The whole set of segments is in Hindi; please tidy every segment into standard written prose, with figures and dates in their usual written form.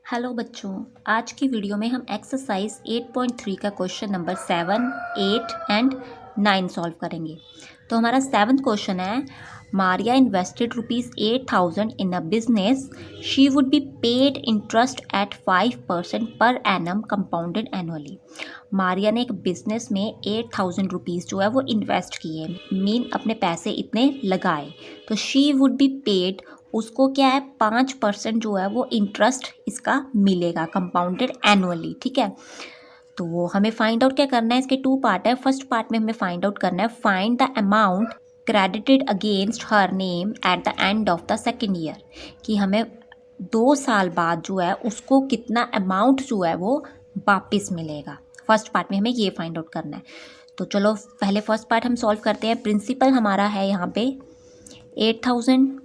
हेलो बच्चों, आज की वीडियो में हम एक्सरसाइज 8.3 का क्वेश्चन नंबर 7, 8 एंड 9 सॉल्व करेंगे। तो हमारा 7th क्वेश्चन है, Maria invested ₹8,000 in a business, she would be paid interest eight 5% पर एनम कंपाउंडेड एनुअली। मारिया ने एक बिजनेस में 8,000 रुपीज़ जो है वो इन्वेस्ट किए, मीन अपने पैसे इतने लगाए, तो शी वुड बी पेड, उसको क्या है 5% जो है वो इंटरेस्ट इसका मिलेगा कंपाउंडेड एनुअली। ठीक है, तो वो हमें फाइंड आउट क्या करना है, इसके 2 पार्ट है। फर्स्ट पार्ट में हमें फाइंड आउट करना है find the amount credited against her name at the end of the second year, कि हमें 2 साल बाद जो है उसको कितना अमाउंट जो है वो वापस मिलेगा। फर्स्ट पार्ट में हमें ये फाइंड आउट करना है। तो चलो पहले फर्स्ट पार्ट हम सॉल्व करते हैं। प्रिंसिपल हमारा है यहाँ पे 8,000,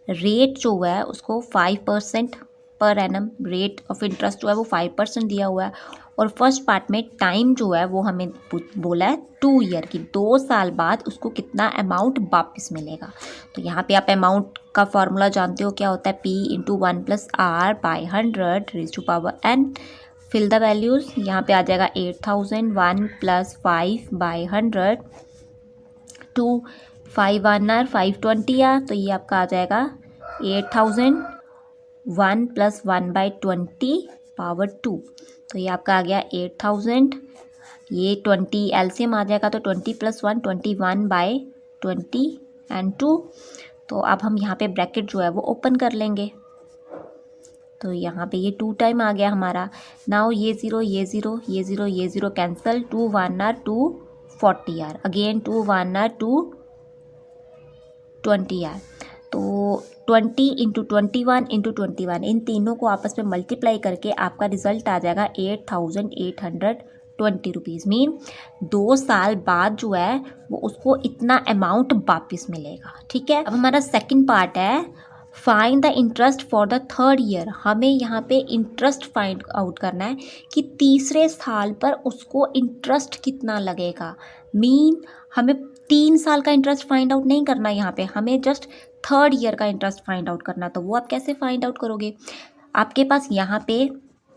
रेट जो है उसको 5% per annum, rate of interest जो है वो 5% दिया हुआ है। और फर्स्ट पार्ट में टाइम जो है वो हमें बोला है 2 ईयर की, 2 साल बाद उसको कितना अमाउंट वापस मिलेगा। तो यहाँ पे आप अमाउंट का फॉर्मूला जानते हो, क्या होता है, P × 1 + R / 100 raise to power n। Fill the values, यहाँ पे आ जाएगा 8,000 1 + 5/100 2 5 1 R 520 R, तो ये आपका आ जाएगा 8,000 1 + 1/20 पावर 2, तो ये आपका आ गया 8,000। ये 20 एलसीएम आ जाएगा, तो 20 + 1 21/20 एंड 2। तो अब हम यहाँ पे ब्रैकेट जो है वो ओपन कर लेंगे, तो यहाँ पे ये 2 टाइम आ गया हमारा। नाउ ये 0 ये 0 ये 0 ये 0 cancel, 2 1 R 240 R, again 2 1 R 220 R। तो 20 × 21 × 21, इन तीनों को आपस में मल्टीप्लाई करके आपका रिजल्ट आ जाएगा 8,820 रुपीज़। मीन 2 साल बाद जो है वो उसको इतना अमाउंट वापस मिलेगा। ठीक है, अब हमारा सेकंड पार्ट है find the interest for the third year. हमें यहाँ पे इंटरेस्ट फाइंड आउट करना है कि तीसरे साल पर उसको इंटरेस्ट कितना लगेगा। मीन हमें 3 साल का इंटरेस्ट फाइंड आउट नहीं करना, यहाँ पे हमें जस्ट थर्ड ईयर का इंटरेस्ट फाइंड आउट करना। तो वो आप कैसे फाइंड आउट करोगे, आपके पास यहाँ पे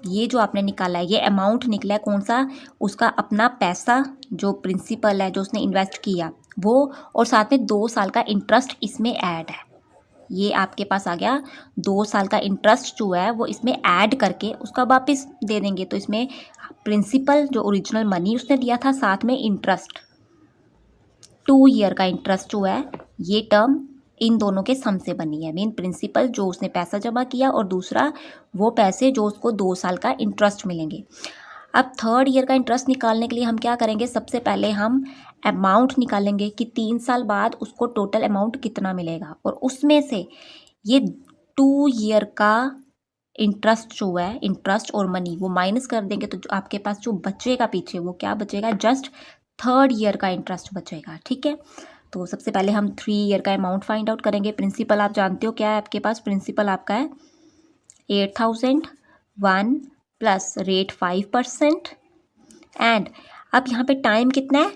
ये जो आपने निकाला है ये अमाउंट निकला है, कौन सा, उसका अपना पैसा जो प्रिंसिपल है जो उसने इन्वेस्ट किया वो, और साथ में 2 साल का इंटरेस्ट इसमें ऐड है। ये आपके पास आ गया 2 साल का इंटरेस्ट जो है वो इसमें ऐड करके उसका वापस दे देंगे। तो इसमें प्रिंसिपल जो ओरिजिनल मनी उसने दिया था, साथ में इंटरेस्ट 2 ईयर का इंटरेस्ट जो है, ये टर्म इन दोनों के सम से बनी है। मीन प्रिंसिपल जो उसने पैसा जमा किया और दूसरा वो पैसे जो उसको 2 साल का इंटरेस्ट मिलेंगे। अब थर्ड ईयर का इंटरेस्ट निकालने के लिए हम क्या करेंगे, सबसे पहले हम अमाउंट निकालेंगे कि 3 साल बाद उसको टोटल अमाउंट कितना मिलेगा, और उसमें से ये 2 ईयर का इंटरेस्ट जो है, इंटरेस्ट और मनी वो माइनस कर देंगे, तो जो आपके पास जो बचेगा पीछे वो क्या बचेगा, जस्ट थर्ड ईयर का इंटरेस्ट बचेगा। ठीक है, तो सबसे पहले हम 3 ईयर का अमाउंट फाइंड आउट करेंगे। प्रिंसिपल आप जानते हो क्या है आपके पास, प्रिंसिपल आपका है 8,000 1 + रेट 5% एंड अब यहाँ पे टाइम कितना है,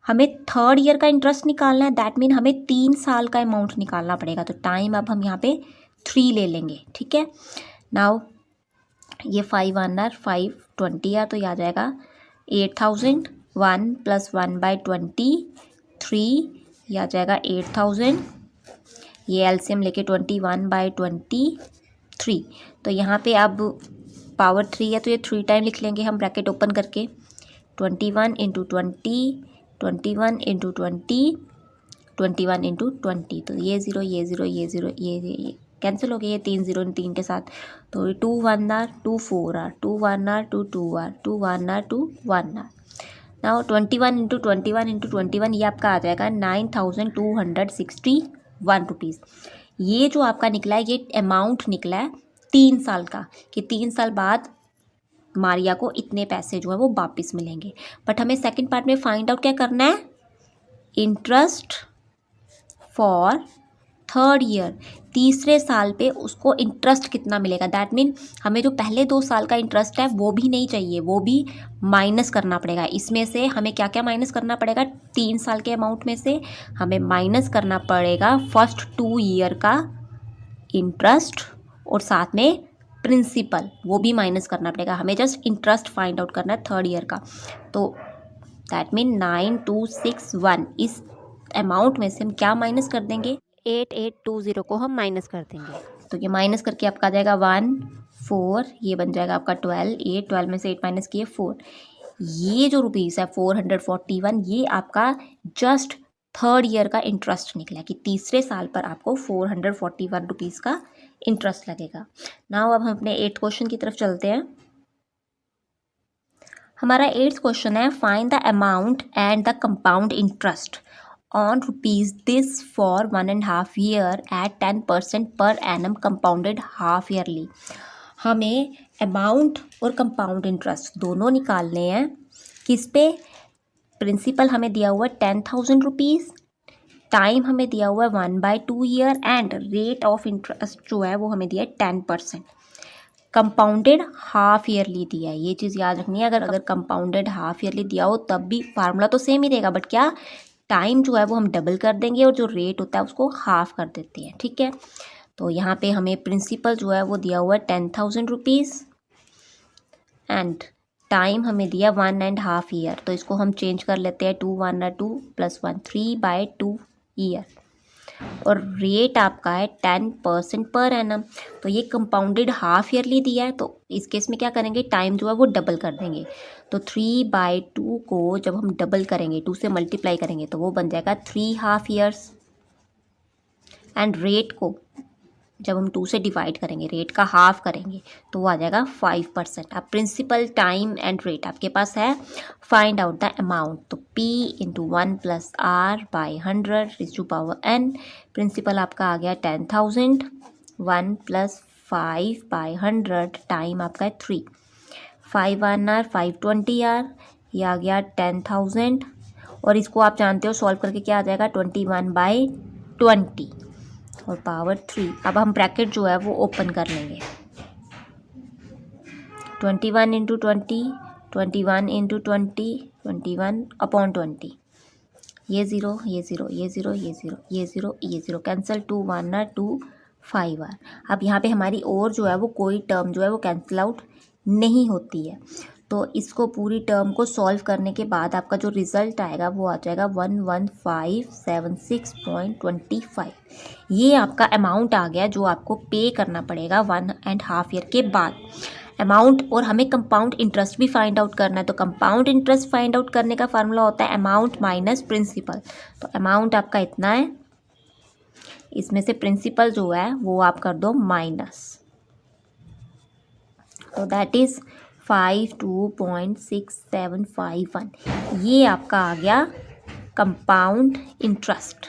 हमें थर्ड ईयर का इंटरेस्ट निकालना है, दैट मीन हमें 3 साल का अमाउंट निकालना पड़ेगा। तो टाइम अब हम यहाँ पे 3 ले लेंगे। ठीक है, नाउ ये 5 1 R 520 R, तो ये आ जाएगा 8,000 1 + 1/23, ये आ जाएगा 8,000, ये एलसीएम लेके 21/23। तो यहाँ पे अब पावर 3 है, तो ये 3 टाइम लिख लेंगे हम ब्रैकेट ओपन करके, 21 × 20 21 × 20 21 × 20, तो ये 0 ये 0 ये 0 ये कैंसिल हो गया, ये 3 0 इन 3 के साथ, तो 2 1 R 2 4 R 2 1 R 2 2 R 2 1 R 2 1 R। Now 21 × 21 × 21, ये आपका आ जाएगा 9,261 रुपीज़। ये जो आपका निकला है ये अमाउंट निकला है 3 साल का, कि 3 साल बाद मारिया को इतने पैसे जो है वो वापस मिलेंगे। बट हमें सेकंड पार्ट में फाइंड आउट क्या करना है, इंटरेस्ट फॉर थर्ड ईयर, तीसरे साल पे उसको इंटरेस्ट कितना मिलेगा। दैट मीन हमें जो पहले 2 साल का इंटरेस्ट है वो भी नहीं चाहिए, वो भी माइनस करना पड़ेगा। इसमें से हमें क्या क्या माइनस करना पड़ेगा, 3 साल के अमाउंट में से हमें माइनस करना पड़ेगा फर्स्ट 2 ईयर का इंटरेस्ट और साथ में प्रिंसिपल वो भी माइनस करना पड़ेगा, हमें जस्ट इंटरेस्ट फाइंड आउट करना है थर्ड ईयर का। तो दैट मीन 9261 इस अमाउंट में से हम क्या माइनस कर देंगे, 8820 को हम माइनस कर देंगे। तो ये माइनस करके आपका आ जाएगा 1 4, ये बन जाएगा आपका 12, 12 में से 8 माइनस किए 4। ये जो रुपीज़ है 441, ये आपका जस्ट थर्ड ईयर का इंटरेस्ट निकला कि तीसरे साल पर आपको 441 रुपीज़ का इंटरेस्ट लगेगा। नाउ अब हम अपने 8th क्वेश्चन की तरफ चलते हैं। हमारा 8th क्वेश्चन है, find the amount and the compound interest on rupees this for 1.5 year at 10% per annum compounded half yearly. हमें अमाउंट और कंपाउंड इंटरेस्ट दोनों निकालने हैं। किस पे? प्रिंसिपल हमें दिया हुआ है 10,000 रुपीज़, टाइम हमें दिया हुआ है 1/2 year and rate of interest जो है वो हमें दिया है 10%। कंपाउंडेड हाफ ईयरली दिया है, ये चीज़ याद रखनी है। अगर कंपाउंडेड हाफ ईयरली दिया हो तब भी फार्मूला तो सेम ही रहेगा, बट क्या टाइम जो है वो हम डबल कर देंगे और जो रेट होता है उसको हाफ कर देते हैं, ठीक है। तो यहाँ पे हमें प्रिंसिपल जो है वो दिया हुआ है 10,000 रुपीज़ एंड टाइम हमें दिया 1.5 ईयर। तो इसको हम चेंज कर लेते हैं, 2 1 2 + 1 3/2 ईयर। और रेट आपका है 10% पर एनम। तो ये कंपाउंडेड हाफ ईयरली दिया है, तो इस केस में क्या करेंगे, टाइम जो है वो डबल कर देंगे। तो 3/2 को जब हम डबल करेंगे, 2 से मल्टीप्लाई करेंगे तो वो बन जाएगा 3 हाफ ईयर्स। एंड रेट को जब हम 2 से डिवाइड करेंगे, रेट का हाफ करेंगे तो वो आ जाएगा 5%। अब प्रिंसिपल, टाइम एंड रेट आपके पास है। फाइंड आउट द अमाउंट, तो P × 1 + R/100⁵n। प्रिंसिपल आपका आ गया 10,000, 1 + 5/100, टाइम आपका है 3, 5 1 R 520 R, ये आ गया 10,000। और इसको आप जानते हो सॉल्व करके क्या आ जाएगा, 21/20 और पावर 3। अब हम ब्रैकेट जो है वो ओपन कर लेंगे, 21 × 20, 21 × 20, 21/20। ये 0, ये 0, ये 0, ये 0, ये 0, ये 0 कैंसिल, 2 1 R 2 5 R। अब यहाँ पे हमारी और जो है वो कोई टर्म जो है वो कैंसिल आउट नहीं होती है। तो इसको पूरी टर्म को सॉल्व करने के बाद आपका जो रिज़ल्ट आएगा वो आ जाएगा 11576.25। ये आपका अमाउंट आ गया जो आपको पे करना पड़ेगा 1.5 ईयर के बाद। अमाउंट, और हमें कंपाउंड इंटरेस्ट भी फाइंड आउट करना है। तो कंपाउंड इंटरेस्ट फाइंड आउट करने का फार्मूला होता है अमाउंट माइनस प्रिंसिपल। तो अमाउंट आपका इतना है, इसमें से प्रिंसिपल जो है वो आप कर दो माइनस, तो दैट इज़ 52.6751। ये आपका आ गया कंपाउंड इंटरेस्ट।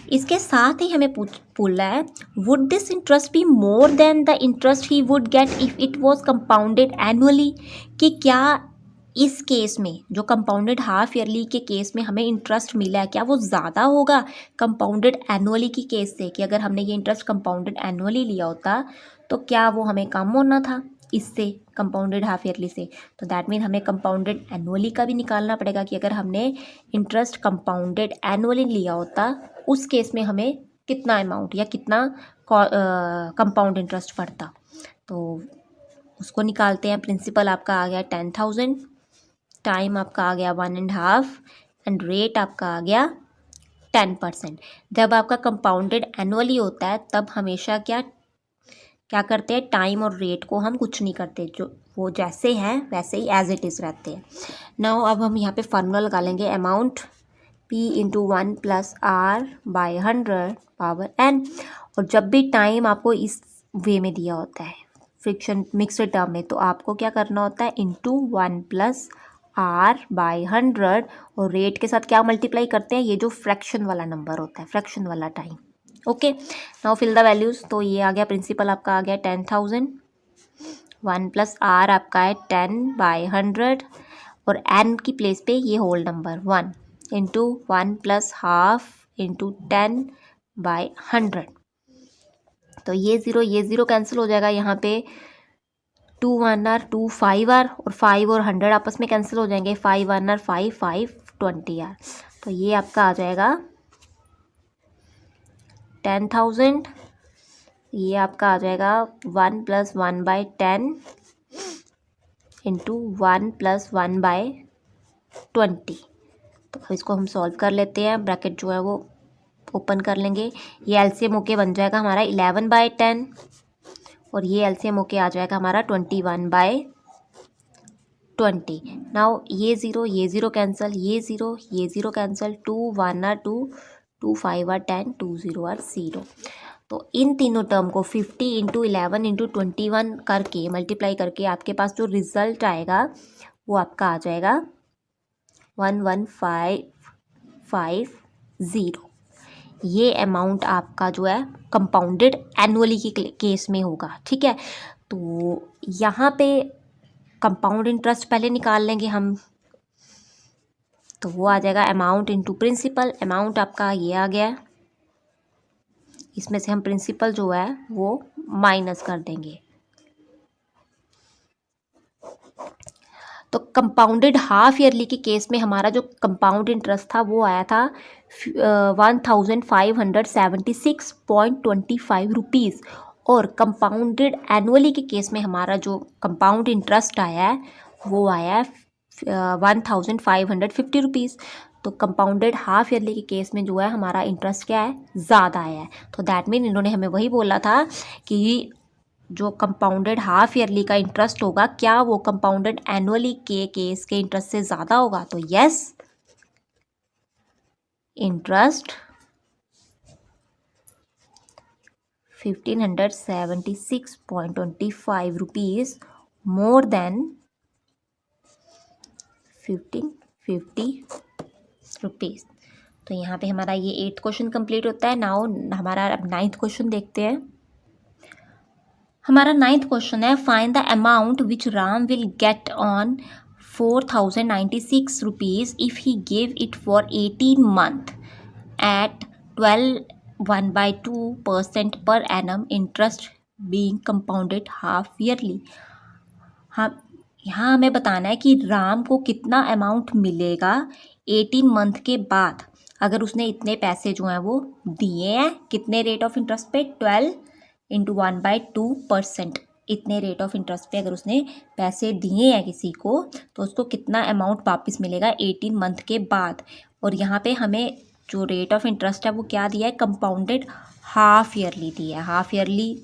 इसके साथ ही हमें बोला है, would this interest be more than the interest he would get if it was compounded annually, कि क्या इस केस में जो कंपाउंडेड हाफ ईयरली के केस में हमें इंटरेस्ट मिला है क्या वो ज़्यादा होगा कंपाउंडेड एनुअली की केस से, कि अगर हमने ये इंटरेस्ट कंपाउंडेड एनुअली लिया होता तो क्या वो हमें कम होना था इससे, कंपाउंडेड हाफ ईयरली से। तो दैट मीन हमें कंपाउंडेड एनुअली का भी निकालना पड़ेगा कि अगर हमने इंटरेस्ट कंपाउंडेड एनुअली लिया होता उस केस में हमें कितना अमाउंट या कितना कंपाउंड इंटरेस्ट पड़ता। तो उसको निकालते हैं। प्रिंसिपल आपका आ गया 10,000, टाइम आपका आ गया 1.5 एंड रेट आपका आ गया 10%। जब आपका कंपाउंडेड एनुअली होता है तब हमेशा क्या करते हैं, टाइम और रेट को हम कुछ नहीं करते, जो वो जैसे हैं वैसे ही एज इट इज़ रहते हैं। नाउ अब हम यहाँ पे फार्मूला लगा लेंगे, amount P × 1 + R/100 power n। और जब भी टाइम आपको इस वे में दिया होता है फ्रिक्शन मिक्सड टर्म में, तो आपको क्या करना होता है, × 1 + R/100 और रेट के साथ क्या मल्टीप्लाई करते हैं, ये जो फ्रैक्शन वाला नंबर होता है, फ्रैक्शन वाला time. Okay, now fill the values. तो ये आ गया, प्रिंसिपल आपका आ गया 10,000, 1 + R आपका है 10/100 और n की प्लेस पे ये होल नंबर 1 × 1 + ½ × 10/100। तो ये 0 कैंसिल हो जाएगा, यहाँ पे 2 1 R 2 5 R और 5 और 100 आपस में कैंसिल हो जाएंगे, 5 1 R 5 5 20 R। तो ये आपका आ जाएगा 10,000 ये आपका आ जाएगा 1 + 1/10 इंटू 1 + 1/20। तो अब इसको हम सॉल्व कर लेते हैं। ब्रैकेट जो है वो ओपन कर लेंगे। ये एलसीएम होके बन जाएगा हमारा 11/10 और ये एलसीएम होके आ जाएगा हमारा 21/20। नाउ ये ज़ीरो कैंसिल, ये zero cancel, 2 1 are 2, 2 5 are 10, 2 0 are 0। तो इन तीनों टर्म को 50 × 11 × 21 करके मल्टीप्लाई करके आपके पास जो रिजल्ट आएगा वो आपका आ जाएगा 11550। ये अमाउंट आपका जो है कंपाउंडेड एनुअली के केस में होगा। ठीक है, तो यहाँ पे कंपाउंड इंटरेस्ट पहले निकाल लेंगे हम। तो वो आ जाएगा अमाउंट इंटू प्रिंसिपल। अमाउंट आपका ये आ गया, इसमें से हम प्रिंसिपल जो है वो माइनस कर देंगे। तो कंपाउंडेड हाफ ईयरली के केस में हमारा जो कंपाउंड इंटरेस्ट था वो आया था 1576.25 रुपीज़। और कंपाउंडेड एनुअली के केस में हमारा जो कंपाउंड इंटरेस्ट आया है वो आया है 1550 रुपीज़। तो कंपाउंडेड हाफ ईयरली के केस में जो है हमारा इंटरेस्ट क्या है, ज़्यादा आया है। तो दैट मीन इन्होंने हमें वही बोला था कि जो कंपाउंडेड हाफ ईयरली का इंटरेस्ट होगा क्या वो कंपाउंडेड एनुअली के केस के इंटरेस्ट से ज़्यादा होगा। तो yes, interest 1576.25 rupees more than 1550 rupees. तो यहाँ पे हमारा ये 8th क्वेश्चन कंप्लीट होता है। नाउ हमारा अब 9th क्वेश्चन देखते हैं। हमारा 9th क्वेश्चन है, find the amount which Ram will get on 4096 rupees if he give it for 18 month at 1/2% per annum interest being compounded half yearly. हाँ, यहाँ हमें बताना है कि राम को कितना अमाउंट मिलेगा 18 मंथ के बाद अगर उसने इतने पैसे जो हैं वो दिए हैं। कितने रेट ऑफ इंटरेस्ट पे, 12 × 1/2%। इतने रेट ऑफ इंटरेस्ट पे अगर उसने पैसे दिए हैं किसी को तो उसको कितना अमाउंट वापस मिलेगा 18 मंथ के बाद। और यहाँ पे हमें जो रेट ऑफ इंटरेस्ट है वो क्या दिया है, कंपाउंडेड हाफ ईयरली दिया है। हाफ ईयरली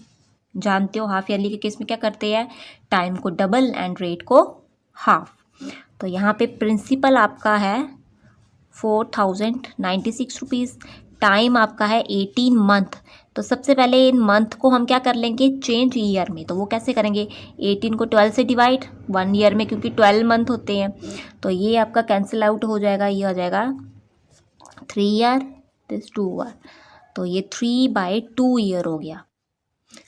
जानते हो, हाफ ईयरली के केस में क्या करते हैं, टाइम को डबल एंड रेट को हाफ। तो यहाँ पे प्रिंसिपल आपका है 4096 रुपीज़, टाइम आपका है 18 मंथ। तो सबसे पहले इन मंथ को हम क्या कर लेंगे, चेंज ईयर में। तो वो कैसे करेंगे, 18 को 12 से डिवाइड 1 ईयर में, क्योंकि 12 मंथ होते हैं। तो ये आपका कैंसिल आउट हो जाएगा, ये हो जाएगा 3 ईयर, दिस 2 ईयर। तो ये 3/2 ईयर हो गया।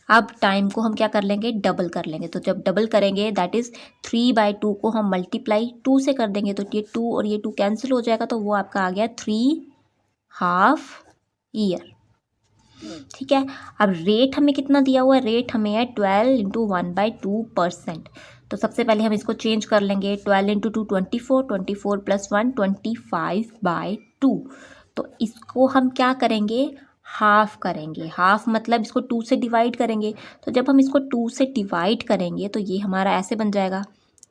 अब टाइम को हम क्या कर लेंगे, डबल कर लेंगे। तो जब डबल करेंगे दैट इज़ 3/2 को हम मल्टीप्लाई 2 से कर देंगे। तो ये 2 और ये 2 कैंसिल हो जाएगा। तो वो आपका आ गया 3/2 ईयर। ठीक है, अब रेट हमें कितना दिया हुआ है, रेट हमें है 12 × 1/2%। तो सबसे पहले हम इसको चेंज कर लेंगे। 12 × 2 24, 24 + 1 25/2। तो इसको हम क्या करेंगे, हाफ करेंगे। हाफ मतलब इसको 2 से डिवाइड करेंगे। तो जब हम इसको 2 से डिवाइड करेंगे तो ये हमारा ऐसे बन जाएगा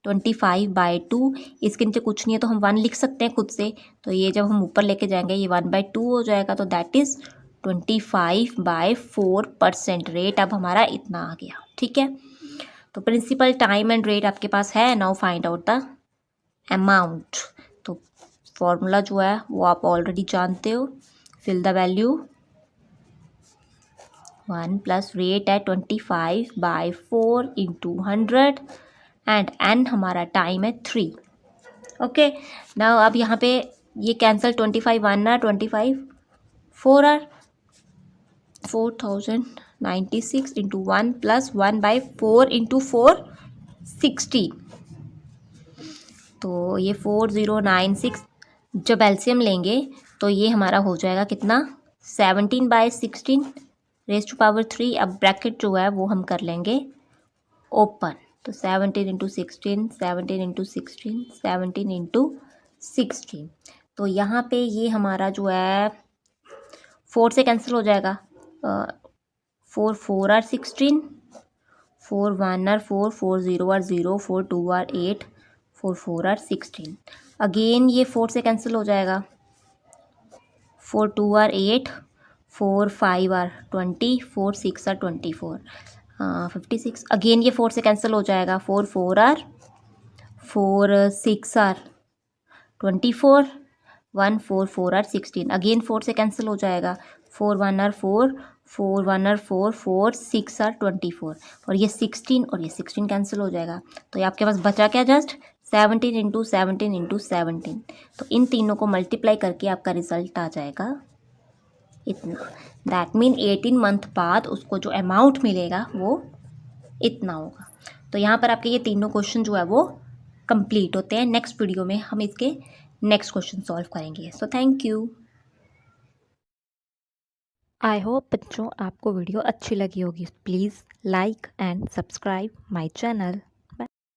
25/2। इसके नीचे कुछ नहीं है तो हम 1 लिख सकते हैं खुद से। तो ये जब हम ऊपर लेके जाएंगे ये 1/2 हो जाएगा। तो दैट इज़ 25/4%। रेट अब हमारा इतना आ गया। ठीक है, तो प्रिंसिपल, टाइम एंड रेट आपके पास है। Now find out the amount. तो फॉर्मूला जो है वो आप ऑलरेडी जानते हो। फिल द वैल्यू, 1 + रेट है 25/4 × 100 एंड n हमारा टाइम है 3। ओके, नाउ अब यहाँ पे ये कैंसिल, 25 1 आर, 25 4 आर, 4096 × 1 + 1/4 × 4 60। तो ये 4096 जब एलसीएम लेंगे तो ये हमारा हो जाएगा कितना, 17/16 रेज़ टू पावर 3। अब ब्रैकेट जो है वो हम कर लेंगे ओपन। तो 17 × 16, 17 × 16, 17 × 16। तो यहाँ पे ये हमारा जो है 4 से कैंसिल हो जाएगा, 4 4 are 16, 4 1 are 4, 4 0 are 0, 4 2 are 8, 4 4 are 16. Again ये 4 से कैंसिल हो जाएगा, 4 2 are 8, 4 5 are 20, 4 6 are 24, 56. अगेन ये 4 से कैंसिल हो जाएगा, 4 4 are 4 6 are 24, 1 4 4 are 16. अगेन 4 से कैंसिल हो जाएगा, 4 1 are 4, 4 1 are 4, 4 6 are 24, और ये 16 और ये 16 कैंसिल हो जाएगा। तो ये आपके पास बचा क्या, जस्ट 17 इंटू 17 इंटू 17। तो इन तीनों को मल्टीप्लाई करके आपका रिजल्ट आ जाएगा इतना। दैट मीन 18 मंथ बाद उसको जो अमाउंट मिलेगा वो इतना होगा। तो यहाँ पर आपके ये तीनों क्वेश्चन जो है वो कंप्लीट होते हैं। नेक्स्ट वीडियो में हम इसके नेक्स्ट क्वेश्चन सॉल्व करेंगे। So thank you. I hope बच्चों आपको वीडियो अच्छी लगी होगी। Please like and subscribe my channel.